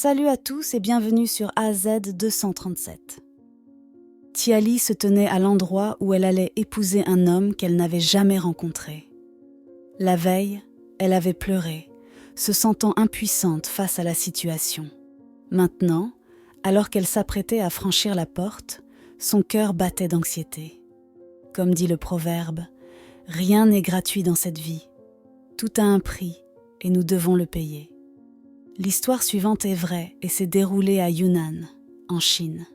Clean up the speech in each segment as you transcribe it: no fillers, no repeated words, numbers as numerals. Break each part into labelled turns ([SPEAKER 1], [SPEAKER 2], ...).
[SPEAKER 1] Salut à tous et bienvenue sur AZ 237. Tiali se tenait à l'endroit où elle allait épouser un homme qu'elle n'avait jamais rencontré. La veille, elle avait pleuré, se sentant impuissante face à la situation. Maintenant, alors qu'elle s'apprêtait à franchir la porte, son cœur battait d'anxiété. Comme dit le proverbe, « Rien n'est gratuit dans cette vie. Tout a un prix et nous devons le payer. » L'histoire suivante est vraie et s'est déroulée à Yunnan, en Chine.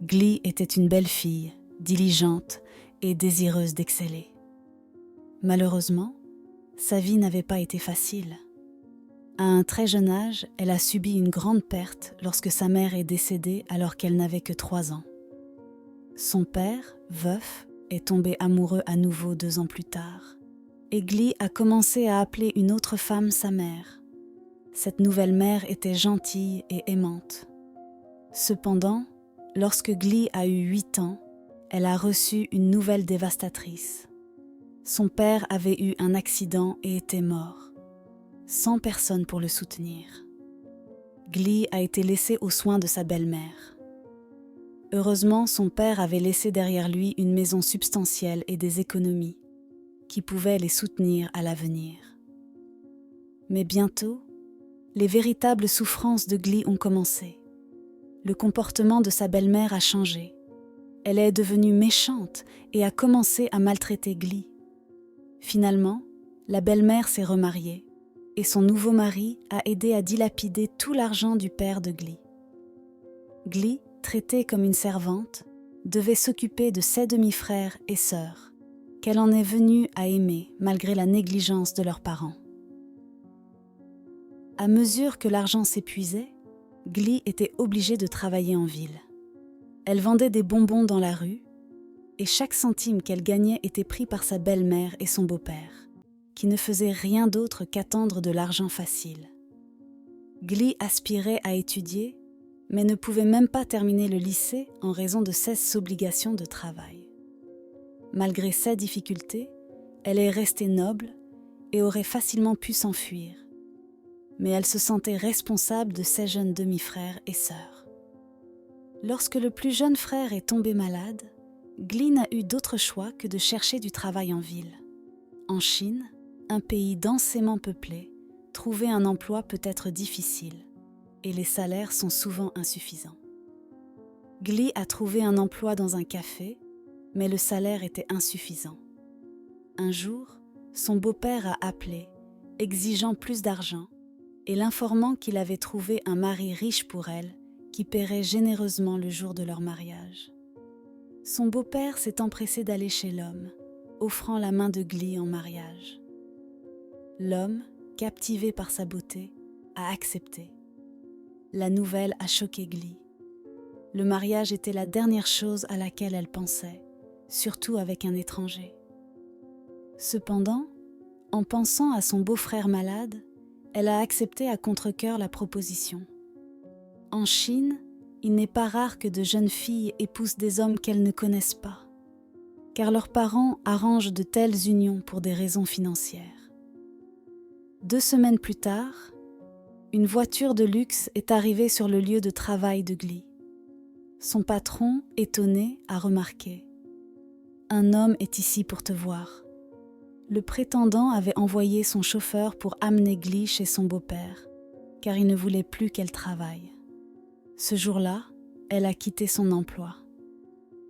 [SPEAKER 1] Gli était une belle fille, diligente et désireuse d'exceller. Malheureusement, sa vie n'avait pas été facile. À un très jeune âge, elle a subi une grande perte lorsque sa mère est décédée alors qu'elle n'avait que 3 ans. Son père, veuf, est tombé amoureux à nouveau 2 ans plus tard. Et Gli a commencé à appeler une autre femme sa mère. Cette nouvelle mère était gentille et aimante. Cependant, lorsque Gli a eu 8 ans, elle a reçu une nouvelle dévastatrice. Son père avait eu un accident et était mort, sans personne pour le soutenir. Gli a été laissée aux soins de sa belle-mère. Heureusement, son père avait laissé derrière lui une maison substantielle et des économies qui pouvaient les soutenir à l'avenir. Mais bientôt, les véritables souffrances de Gli ont commencé. Le comportement de sa belle-mère a changé. Elle est devenue méchante et a commencé à maltraiter Gli. Finalement, la belle-mère s'est remariée et son nouveau mari a aidé à dilapider tout l'argent du père de Gli. Gli, traitée comme une servante, devait s'occuper de ses demi-frères et sœurs, qu'elle en est venue à aimer malgré la négligence de leurs parents. À mesure que l'argent s'épuisait, Gli était obligée de travailler en ville. Elle vendait des bonbons dans la rue et chaque centime qu'elle gagnait était pris par sa belle-mère et son beau-père, qui ne faisaient rien d'autre qu'attendre de l'argent facile. Gli aspirait à étudier, mais ne pouvait même pas terminer le lycée en raison de ses obligations de travail. Malgré ces difficultés, elle est restée noble et aurait facilement pu s'enfuir. Mais elle se sentait responsable de ses jeunes demi-frères et sœurs. Lorsque le plus jeune frère est tombé malade, Gli n'a eu d'autre choix que de chercher du travail en ville. En Chine, un pays densément peuplé, trouver un emploi peut être difficile et les salaires sont souvent insuffisants. Gli a trouvé un emploi dans un café, mais le salaire était insuffisant. Un jour, son beau-père a appelé, exigeant plus d'argent, et l'informant qu'il avait trouvé un mari riche pour elle, qui paierait généreusement le jour de leur mariage. Son beau-père s'est empressé d'aller chez l'homme, offrant la main de Gli en mariage. L'homme, captivé par sa beauté, a accepté. La nouvelle a choqué Gli. Le mariage était la dernière chose à laquelle elle pensait, surtout avec un étranger. Cependant, en pensant à son beau-frère malade, elle a accepté à contre-cœur la proposition. En Chine, il n'est pas rare que de jeunes filles épousent des hommes qu'elles ne connaissent pas, car leurs parents arrangent de telles unions pour des raisons financières. 2 semaines plus tard, une voiture de luxe est arrivée sur le lieu de travail de Gli. Son patron, étonné, a remarqué « Un homme est ici pour te voir ». Le prétendant avait envoyé son chauffeur pour amener Gli chez son beau-père, car il ne voulait plus qu'elle travaille. Ce jour-là, elle a quitté son emploi.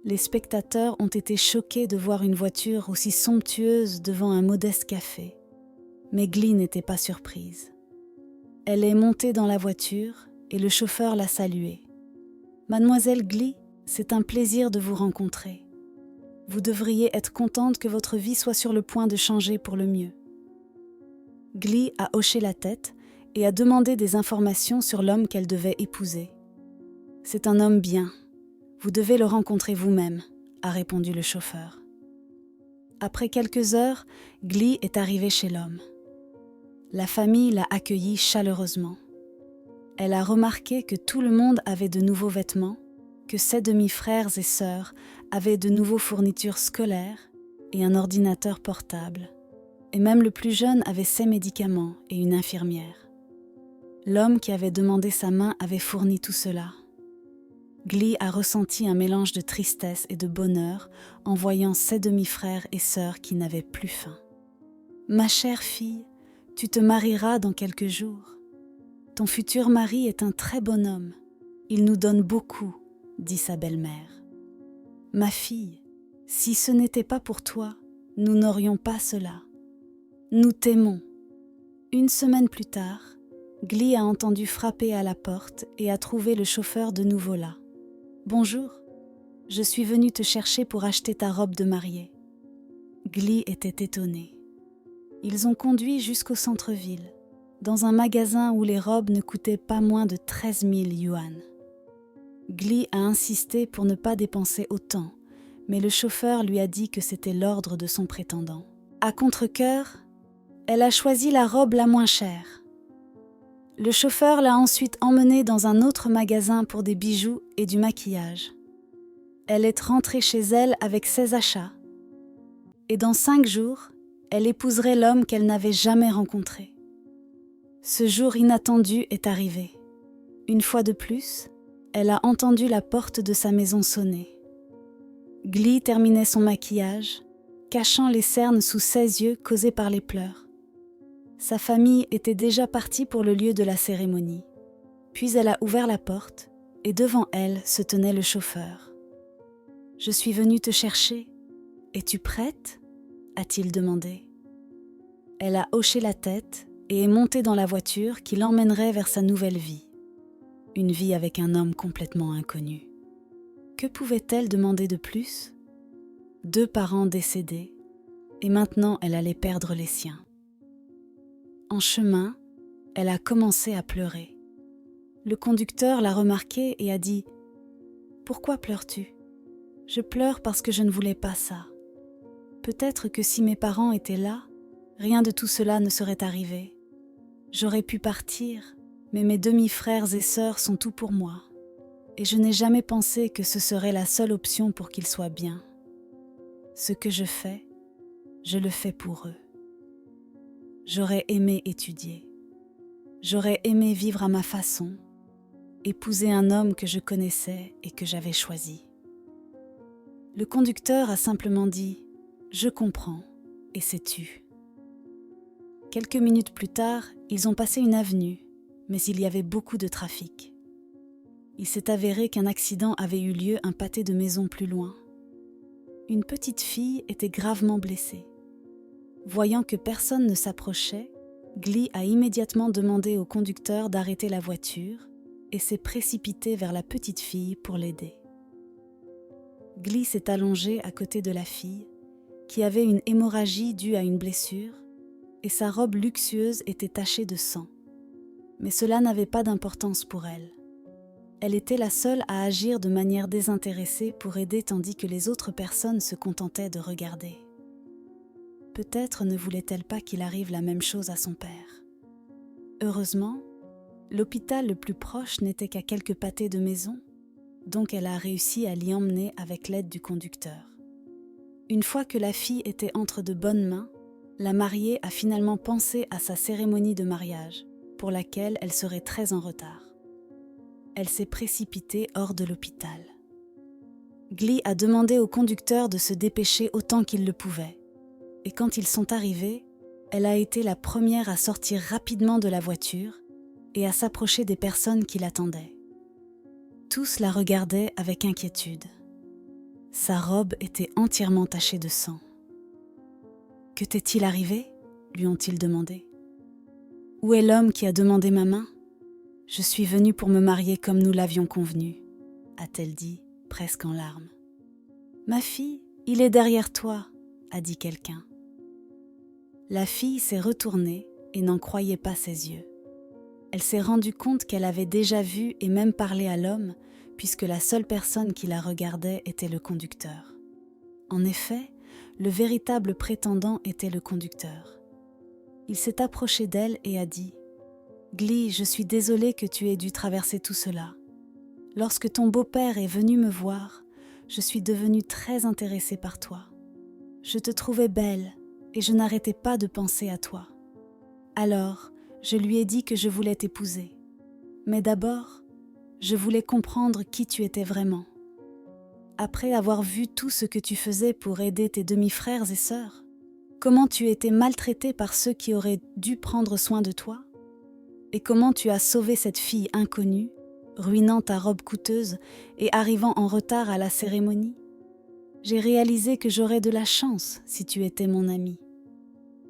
[SPEAKER 1] Les spectateurs ont été choqués de voir une voiture aussi somptueuse devant un modeste café. Mais Gli n'était pas surprise. Elle est montée dans la voiture et le chauffeur l'a saluée. « Mademoiselle Gli, c'est un plaisir de vous rencontrer. Vous devriez être contente que votre vie soit sur le point de changer pour le mieux. » Gli a hoché la tête et a demandé des informations sur l'homme qu'elle devait épouser. « C'est un homme bien. Vous devez le rencontrer vous-même, » a répondu le chauffeur. Après quelques heures, Gli est arrivée chez l'homme. La famille l'a accueillie chaleureusement. Elle a remarqué que tout le monde avait de nouveaux vêtements, que ses demi-frères et sœurs avaient de nouveaux fournitures scolaires et un ordinateur portable, et même le plus jeune avait ses médicaments et une infirmière. L'homme qui avait demandé sa main avait fourni tout cela. Glee a ressenti un mélange de tristesse et de bonheur en voyant ses demi-frères et sœurs qui n'avaient plus faim. « Ma chère fille, tu te marieras dans quelques jours. Ton futur mari est un très bon homme. Il nous donne beaucoup, » dit sa belle-mère. « Ma fille, si ce n'était pas pour toi, nous n'aurions pas cela. Nous t'aimons. » Une semaine plus tard, Glee a entendu frapper à la porte et a trouvé le chauffeur de nouveau là. « Bonjour, je suis venue te chercher pour acheter ta robe de mariée. » Glee était étonné. Ils ont conduit jusqu'au centre-ville, dans un magasin où les robes ne coûtaient pas moins de 13 000 yuan. Glee a insisté pour ne pas dépenser autant, mais le chauffeur lui a dit que c'était l'ordre de son prétendant. À contre-cœur, elle a choisi la robe la moins chère. Le chauffeur l'a ensuite emmenée dans un autre magasin pour des bijoux et du maquillage. Elle est rentrée chez elle avec ses achats. Et dans 5 jours, elle épouserait l'homme qu'elle n'avait jamais rencontré. Ce jour inattendu est arrivé. Une fois de plus, elle a entendu la porte de sa maison sonner. Glee terminait son maquillage, cachant les cernes sous ses yeux causées par les pleurs. Sa famille était déjà partie pour le lieu de la cérémonie. Puis elle a ouvert la porte et devant elle se tenait le chauffeur. « Je suis venue te chercher. Es-tu prête ?» a-t-il demandé. Elle a hoché la tête et est montée dans la voiture qui l'emmènerait vers sa nouvelle vie. Une vie avec un homme complètement inconnu. Que pouvait-elle demander de plus ? 2 parents décédés, et maintenant elle allait perdre les siens. En chemin, elle a commencé à pleurer. Le conducteur l'a remarqué et a dit « Pourquoi pleures-tu ? Je pleure parce que je ne voulais pas ça. Peut-être que si mes parents étaient là, rien de tout cela ne serait arrivé. J'aurais pu partir, mais mes demi-frères et sœurs sont tout pour moi. Et je n'ai jamais pensé que ce serait la seule option pour qu'ils soient bien. Ce que je le fais pour eux. J'aurais aimé étudier. J'aurais aimé vivre à ma façon, épouser un homme que je connaissais et que j'avais choisi. » Le conducteur a simplement dit « Je comprends » et s'est tu. Quelques minutes plus tard, ils ont passé une avenue, mais il y avait beaucoup de trafic. Il s'est avéré qu'un accident avait eu lieu un pâté de maisons plus loin. Une petite fille était gravement blessée. Voyant que personne ne s'approchait, Glee a immédiatement demandé au conducteur d'arrêter la voiture et s'est précipité vers la petite fille pour l'aider. Glee s'est allongée à côté de la fille, qui avait une hémorragie due à une blessure, et sa robe luxueuse était tachée de sang. Mais cela n'avait pas d'importance pour elle. Elle était la seule à agir de manière désintéressée pour aider tandis que les autres personnes se contentaient de regarder. Peut-être ne voulait-elle pas qu'il arrive la même chose à son père. Heureusement, l'hôpital le plus proche n'était qu'à quelques pâtés de maison, donc elle a réussi à l'y emmener avec l'aide du conducteur. Une fois que la fille était entre de bonnes mains, la mariée a finalement pensé à sa cérémonie de mariage, pour laquelle elle serait très en retard. Elle s'est précipitée hors de l'hôpital. Glee a demandé au conducteur de se dépêcher autant qu'il le pouvait. Et quand ils sont arrivés, elle a été la première à sortir rapidement de la voiture et à s'approcher des personnes qui l'attendaient. Tous la regardaient avec inquiétude. Sa robe était entièrement tachée de sang. « Que t'est-il arrivé ?» lui ont-ils demandé. « Où est l'homme qui a demandé ma main ? Je suis venue pour me marier comme nous l'avions convenu, » a-t-elle dit, presque en larmes. « Ma fille, il est derrière toi, » a dit quelqu'un. La fille s'est retournée et n'en croyait pas ses yeux. Elle s'est rendue compte qu'elle avait déjà vu et même parlé à l'homme, puisque la seule personne qui la regardait était le conducteur. En effet, le véritable prétendant était le conducteur. Il s'est approché d'elle et a dit « Glee, je suis désolé que tu aies dû traverser tout cela. Lorsque ton beau-père est venu me voir, je suis devenue très intéressée par toi. Je te trouvais belle et je n'arrêtais pas de penser à toi. Alors, je lui ai dit que je voulais t'épouser. Mais d'abord, je voulais comprendre qui tu étais vraiment. Après avoir vu tout ce que tu faisais pour aider tes demi-frères et sœurs, comment tu étais maltraité par ceux qui auraient dû prendre soin de toi, et comment tu as sauvé cette fille inconnue, ruinant ta robe coûteuse et arrivant en retard à la cérémonie. J'ai réalisé que j'aurais de la chance si tu étais mon amie,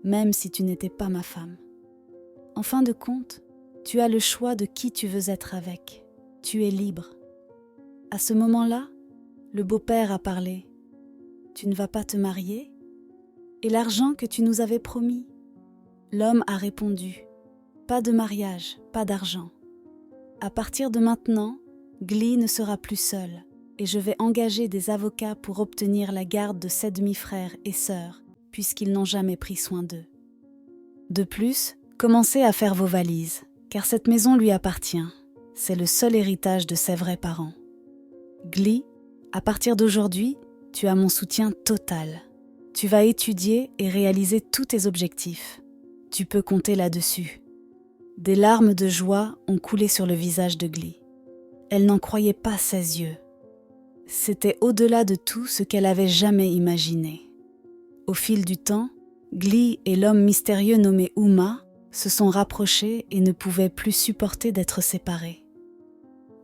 [SPEAKER 1] même si tu n'étais pas ma femme. En fin de compte, tu as le choix de qui tu veux être avec. Tu es libre. À ce moment-là, le beau-père a parlé. Tu ne vas pas te marier? Et l'argent que tu nous avais promis? L'homme a répondu. Pas de mariage, pas d'argent. À partir de maintenant, Glee ne sera plus seule et je vais engager des avocats pour obtenir la garde de ses demi-frères et sœurs, puisqu'ils n'ont jamais pris soin d'eux. De plus, commencez à faire vos valises, car cette maison lui appartient. C'est le seul héritage de ses vrais parents. Glee, à partir d'aujourd'hui, tu as mon soutien total. Tu vas étudier et réaliser tous tes objectifs. Tu peux compter là-dessus. Des larmes de joie ont coulé sur le visage de Glee. Elle n'en croyait pas ses yeux. C'était au-delà de tout ce qu'elle avait jamais imaginé. Au fil du temps, Glee et l'homme mystérieux nommé Uma se sont rapprochés et ne pouvaient plus supporter d'être séparés.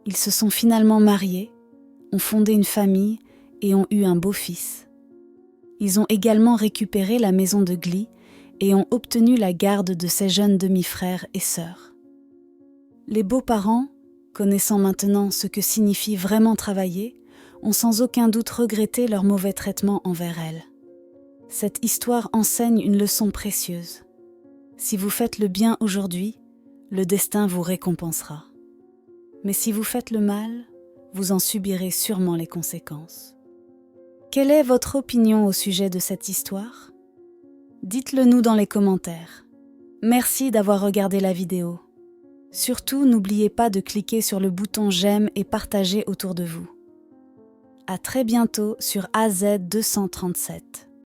[SPEAKER 1] Ils se sont finalement mariés, ont fondé une famille et ont eu un beau-fils. Ils ont également récupéré la maison de Glee et ont obtenu la garde de ses jeunes demi-frères et sœurs. Les beaux-parents, connaissant maintenant ce que signifie vraiment travailler, ont sans aucun doute regretté leur mauvais traitement envers elle. Cette histoire enseigne une leçon précieuse. Si vous faites le bien aujourd'hui, le destin vous récompensera. Mais si vous faites le mal, vous en subirez sûrement les conséquences. Quelle est votre opinion au sujet de cette histoire? Dites-le nous dans les commentaires. Merci d'avoir regardé la vidéo. Surtout, n'oubliez pas de cliquer sur le bouton j'aime et partager autour de vous. À très bientôt sur AZ237.